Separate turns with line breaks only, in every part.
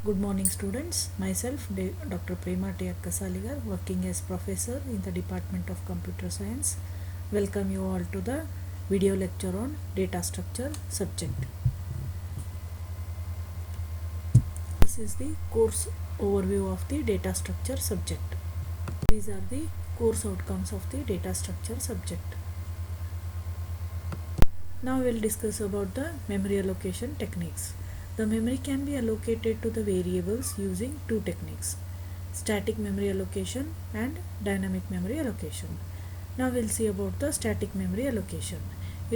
Good morning students, myself Dr. Prema T. Akkasaligar, working as professor in the Department of Computer Science. Welcome you all to the video lecture on data structure subject. This is the course overview of the data structure subject. These are the course outcomes of the data structure subject. Now we will discuss about the memory allocation techniques. The memory can be allocated to the variables using two techniques: static memory allocation and dynamic memory allocation. Now we'll see about the static memory allocation.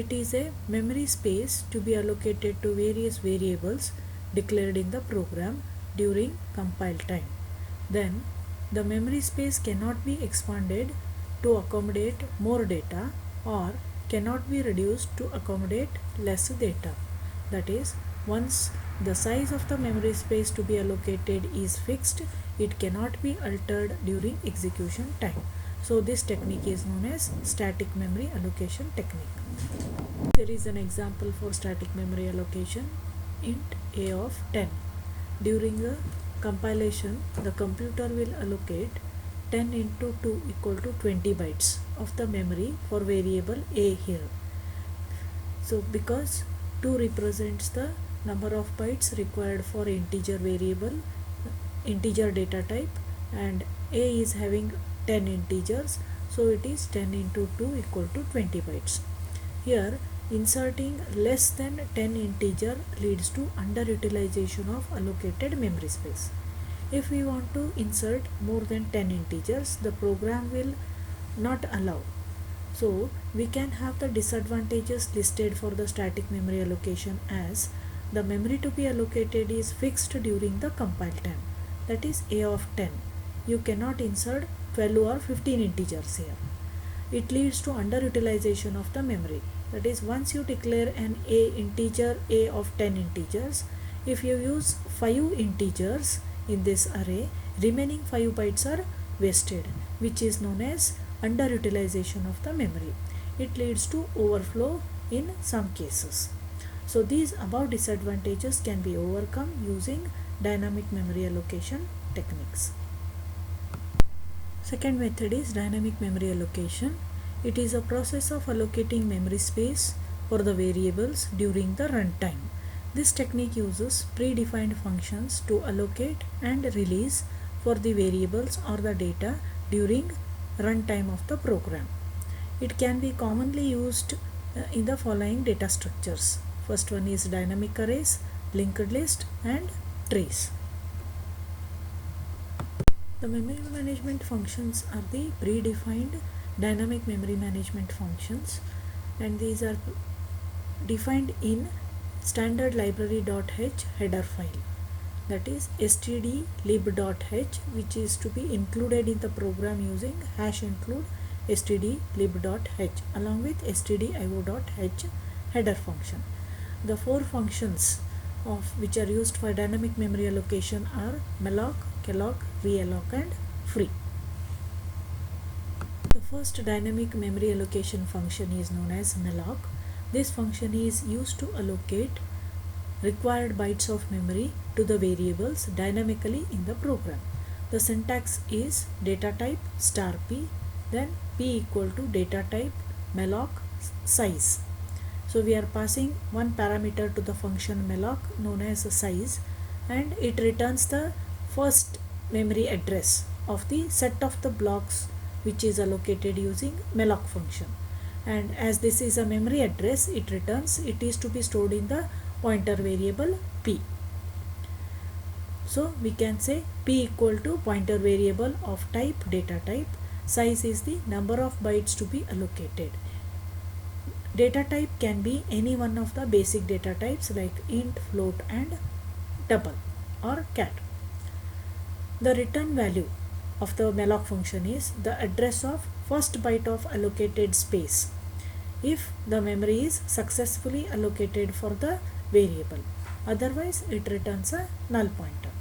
It is a memory space to be allocated to various variables declared in the program during compile time. Then the memory space cannot be expanded to accommodate more data or cannot be reduced to accommodate less data. That is, once the size of the memory space to be allocated is fixed, it cannot be altered during execution time. So this technique is known as static memory allocation technique. There is an example for static memory allocation: int a of 10. During the compilation, the computer will allocate 10 into 2 equal to 20 bytes of the memory for variable a here. So because 2 represents the number of bytes required for integer data type, and a is having 10 integers, so it is 10 into 2 equal to 20 bytes. Here inserting less than 10 integer leads to underutilization of allocated memory space. If we want to insert more than 10 integers, the program will not allow. So we can have the disadvantages listed for the static memory allocation as: the memory to be allocated is fixed during the compile time, that is a of 10. You cannot insert 12 or 15 integers here. It leads to underutilization of the memory. That is, once you declare an integer a of 10 integers, if you use 5 integers in this array, remaining 5 bytes are wasted, which is known as underutilization of the memory. It leads to overflow in some cases. So these above disadvantages can be overcome using dynamic memory allocation techniques. Second method is dynamic memory allocation. It is a process of allocating memory space for the variables during the runtime. This technique uses predefined functions to allocate and release for the variables or the data during runtime of the program. It can be commonly used in the following data structures. First one is dynamic arrays, linked list, and trees. The memory management functions are the predefined dynamic memory management functions, and these are defined in standard library.h header file, that is stdlib.h, which is to be included in the program using #include stdlib.h along with stdio.h header function. The four functions which are used for dynamic memory allocation are malloc, calloc, realloc, and free. The first dynamic memory allocation function is known as malloc. This function is used to allocate required bytes of memory to the variables dynamically in the program. The syntax is data type *p, then p equal to data type malloc size. So we are passing one parameter to the function malloc known as size, and it returns the first memory address of the set of the blocks which is allocated using malloc function. And as this is a memory address, it is to be stored in the pointer variable p. So we can say p equal to pointer variable of type data type, size is the number of bytes to be allocated. Data type can be any one of the basic data types like int, float, and double or cat. The return value of the malloc function is the address of first byte of allocated space if the memory is successfully allocated for the variable. Otherwise, it returns a null pointer.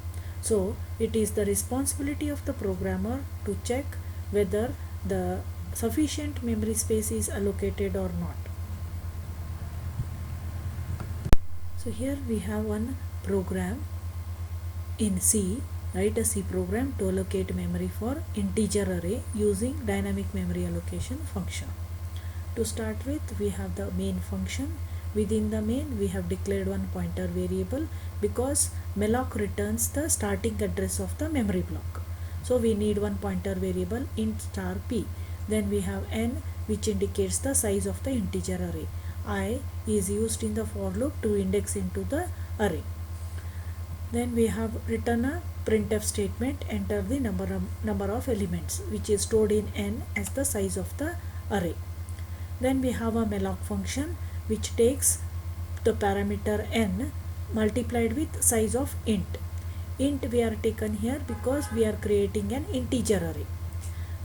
So it is the responsibility of the programmer to check whether the sufficient memory space is allocated or not. So here we have one program in C, write a C program to allocate memory for integer array using dynamic memory allocation function. To start with, we have the main function. Within the main, we have declared one pointer variable because malloc returns the starting address of the memory block. So we need one pointer variable int star p. Then we have n, which indicates the size of the integer array. I is used in the for loop to index into the array. Then we have written a printf statement, enter the number of elements which is stored in n as the size of the array. Then we have a malloc function which takes the parameter n multiplied with size of int. Int we are taken here because we are creating an integer array.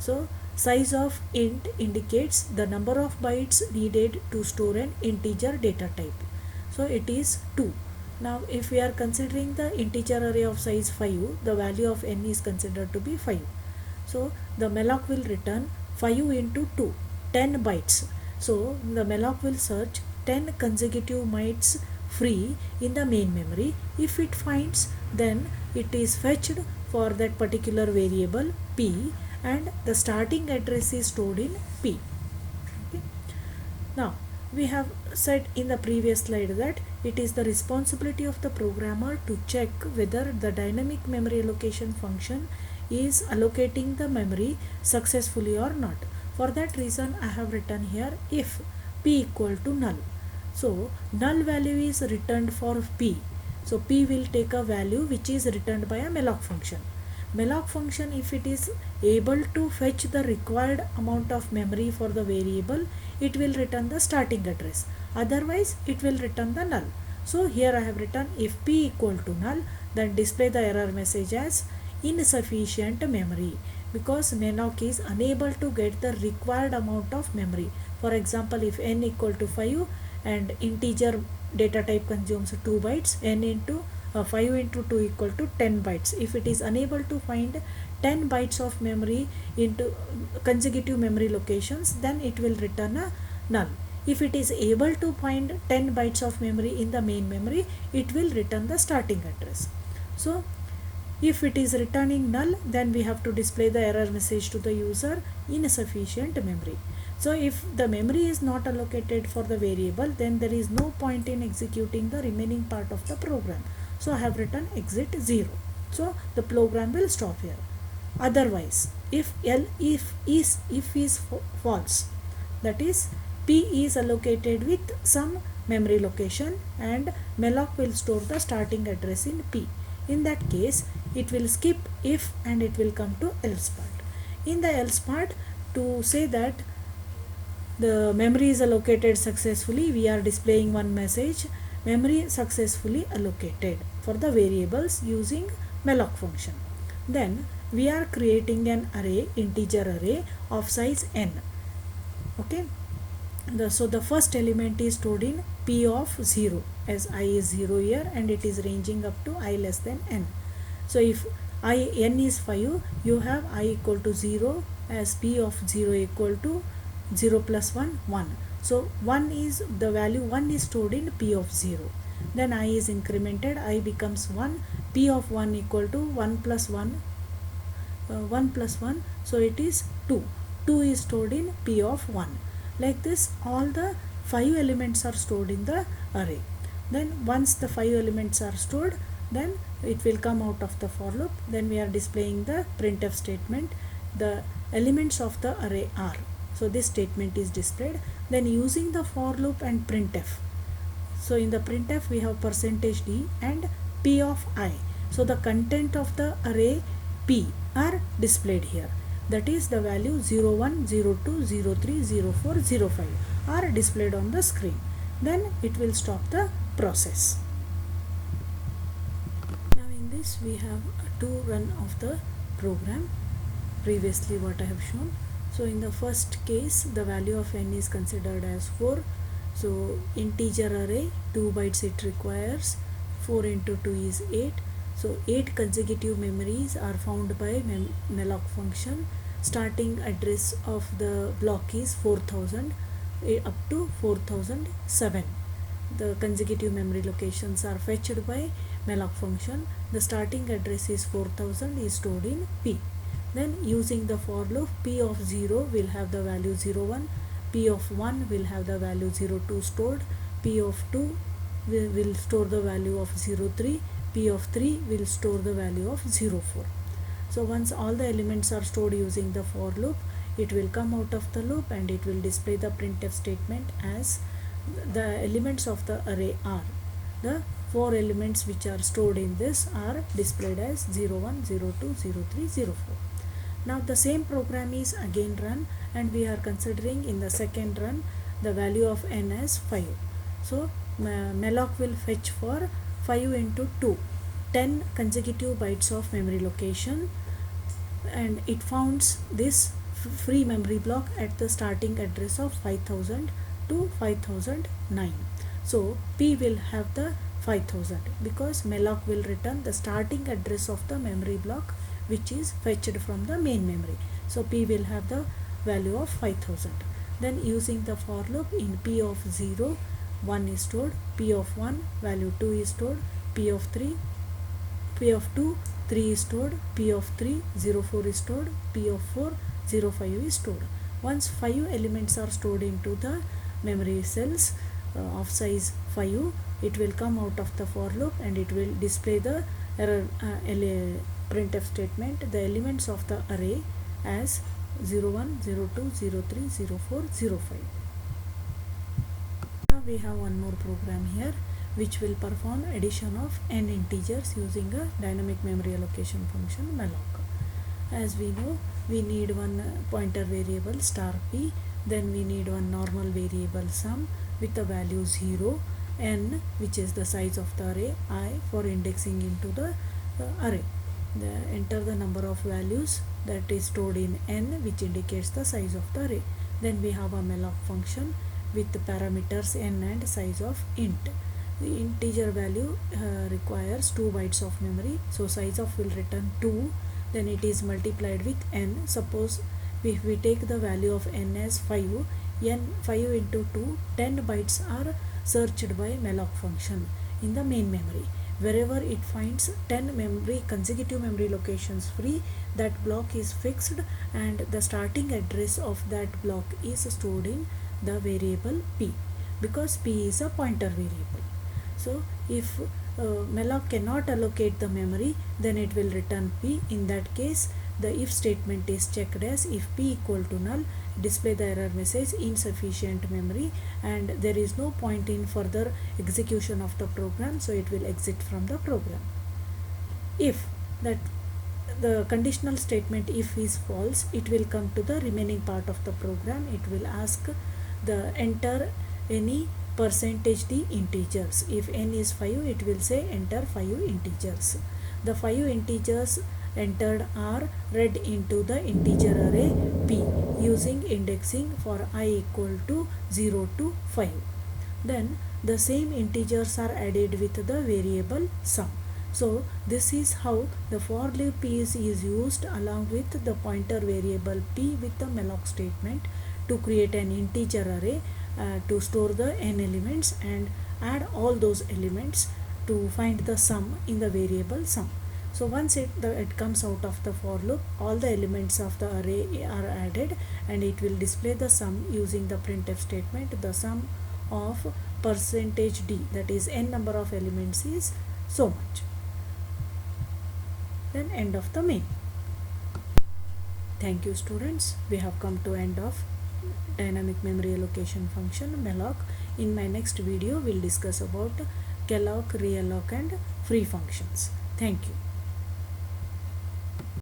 So size of int indicates the number of bytes needed to store an integer data type. So it is 2. Now if we are considering the integer array of size 5, the value of n is considered to be 5. So the malloc will return 5 into 2, 10 bytes. So the malloc will search 10 consecutive bytes free in the main memory. If it finds, then it is fetched for that particular variable p, and the starting address is stored in p. Okay. Now we have said in the previous slide that it is the responsibility of the programmer to check whether the dynamic memory allocation function is allocating the memory successfully or not. For that reason, I have written here if p equal to null. So null value is returned for p. So p will take a value which is returned by a malloc function. Malloc function, if it is able to fetch the required amount of memory for the variable, it will return the starting address. Otherwise, it will return the null. So here I have written if p equal to null, then display the error message as insufficient memory, because malloc is unable to get the required amount of memory. For example, if n equal to 5 and integer data type consumes 2 bytes, n into 5 into 2 equal to 10 bytes. If it is unable to find 10 bytes of memory into consecutive memory locations, then it will return a null. If it is able to find 10 bytes of memory in the main memory, it will return the starting address. So if it is returning null, then we have to display the error message to the user, insufficient memory. So if the memory is not allocated for the variable, then there is no point in executing the remaining part of the program. So I have written exit 0. So the program will stop here. Otherwise, if is false, that is p is allocated with some memory location and malloc will store the starting address in p. In that case, it will skip if and it will come to else part. In the else part, to say that the memory is allocated successfully, we are displaying one message, memory successfully allocated, for the variables using malloc function. Then we are creating an array, integer array of size n. Okay. So the first element is stored in p of 0, as I is 0 here and it is ranging up to I less than n. So if n is 5, you have I equal to 0 as p of 0 equal to 0 plus 1, 1. So 1 is the value 1 is stored in p of 0. Then I is incremented, I becomes 1, p of 1 equal to 1 plus 1, 1 plus 1, so it is 2. 2 is stored in p of 1. Like this, all the 5 elements are stored in the array. Then once the 5 elements are stored, then it will come out of the for loop. Then we are displaying the printf statement. The elements of the array are. So this statement is displayed. Then using the for loop and printf. So in the printf we have %d and p of I. So the content of the array p are displayed here. That is the value 01, 02, 03, 04, 05 are displayed on the screen. Then it will stop the process. Now in this we have two run of the program, previously what I have shown. So in the first case, the value of n is considered as 4. So integer array, 2 bytes it requires, 4 into 2 is 8. So 8 consecutive memories are found by malloc function. Starting address of the block is 4000 up to 4007. The consecutive memory locations are fetched by malloc function, the starting address is 4000 is stored in P. Then using the for loop, P of 0 will have the value 01, P of 1 will have the value 02 stored, P of 2 will store the value of 03, P of 3 will store the value of 04. So once all the elements are stored using the for loop, it will come out of the loop and it will display the printf statement as the elements of the array are. The 4 elements which are stored in this are displayed as 01, 02, 03, 04. Now the same program is again run, and we are considering in the second run the value of n as 5. So malloc will fetch for 5 into 2, 10 consecutive bytes of memory location, and it founds this free memory block at the starting address of 5000 to 5009. So P will have the 5000 because malloc will return the starting address of the memory block which is fetched from the main memory. So P will have the value of 5000. Then using the for loop, in P of 0, 1 is stored, P of 1 value 2 is stored, P of 2, 3 is stored, P of 3, 04 is stored, P of 4, 05 is stored. Once 5 elements are stored into the memory cells of size 5, it will come out of the for loop and it will display the error printf statement, the elements of the array as 01, 02, 03, 04, 05. Now we have one more program here which will perform addition of n integers using a dynamic memory allocation function malloc. As we know, we need one pointer variable star p, then we need one normal variable sum with the value 0, n which is the size of the array, I for indexing into the array. Enter the number of values that is stored in n, which indicates the size of the array. Then we have a malloc function with the parameters n and size of int. The integer value requires 2 bytes of memory, so size of will return 2, then it is multiplied with n. Suppose if we take the value of n as 5, n 5 into 2, 10 bytes are searched by malloc function in the main memory. Wherever it finds 10 consecutive memory locations free, that block is fixed and the starting address of that block is stored in the variable p, because p is a pointer variable. So if malloc cannot allocate the memory, then it will return p. In that case, the if statement is checked as if p equal to null, display the error message insufficient memory, and there is no point in further execution of the program, so it will exit from the program. If that the conditional statement if is false, it will come to the remaining part of the program. It will ask the enter any %d integers. If n is 5, it will say enter 5 integers. The 5 integers entered are read into the integer array p using indexing for I equal to 0 to 5. Then the same integers are added with the variable sum. So this is how the for loop is used along with the pointer variable p with the malloc statement to create an integer array to store the n elements and add all those elements to find the sum in the variable sum. So once it comes out of the for loop, all the elements of the array are added and it will display the sum using the printf statement. The sum of %d, that is n number of elements, is so much. Then end of the main. Thank you students. We have come to end of dynamic memory allocation function malloc. In my next video, we'll discuss about calloc, realloc and free functions. Thank you.